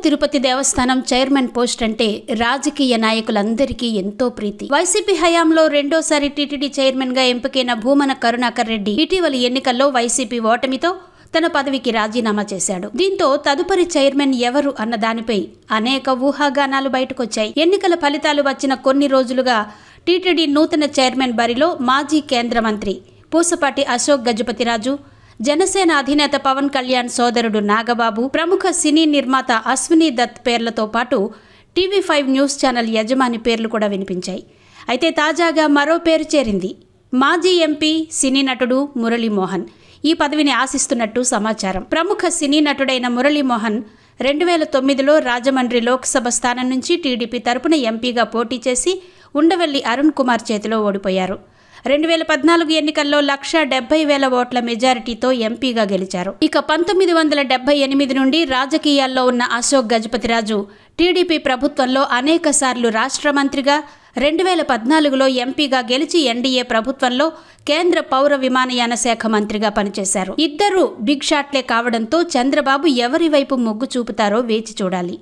తిరుపతి దేవస్థానం chairman post అంటే రాజకీయ నాయకులందరికీ ఎంతో ప్రీతి. వైసీపీ హయాంలో రెండోసారి టీటీడీ చైర్మన్ గా ఎంపికైన భూమన కరుణాకర్ రెడ్డి ఇటీవలి ఎన్నికల్లో వైసీపీ ఓటమితో తన పదవికి రాజీనామా చేశాడు. దీంతో తదుపరి చైర్మన్ ఎవరు అన్న దానిపై అనేక ఊహాగానాలు బయటకొచ్చాయి. ఎన్నికల ఫలితాలు వచ్చిన కొన్ని రోజులుగా టీటీడీ నూతన చైర్మన్ బరిలో మాజీ కేంద్ర మంత్రి పూసపాటి అశోక్ గజపతిరాజు, జనసేన అధినేత పవన్ కళ్యాణ్ సోదరుడు నాగబాబు, ప్రముఖ సినీ నిర్మాత అశ్విని దత్ పేర్లతో పాటు టీవీ5 న్యూస్ ఛానల్ యజమాని పేర్లు కూడా వినిపించాయి. అయితే తాజాగా మరో పేరు చేరింది. మాజీ ఎంపీ సినీ నటుడు మురళీమోహన్ ఈ పదవిని ఆశిస్తున్నట్టు సమాచారం. ప్రముఖ సినీ నటుడైన మురళీమోహన్ 2009లో రాజమండ్రి లోక్సభ స్థానం నుంచి టీడీపీ తరపున ఎంపీగా పోటీ చేసి ఉండవెల్లి అరుణ్ కుమార్ చేతిలో ఓడిపోయారు. 2014 ఎన్నికల్లో 1,70,000 ఓట్ల మెజారిటీతో ఎంపీగా గెలిచారు. ఇక 1978 నుండి రాజకీయాల్లో ఉన్న అశోక్ గజపతిరాజు టీడీపీ ప్రభుత్వంలో అనేక సార్లు రాష్ట్ర మంత్రిగా, 2014లో ఎంపీగా గెలిచి ఎన్డీఏ ప్రభుత్వంలో కేంద్ర పౌర విమానయాన శాఖ మంత్రిగా పనిచేశారు. ఇద్దరు బిగ్ షాట్లే కావడంతో చంద్రబాబు ఎవరి వైపు మొగ్గు చూపుతారో వేచి చూడాలి.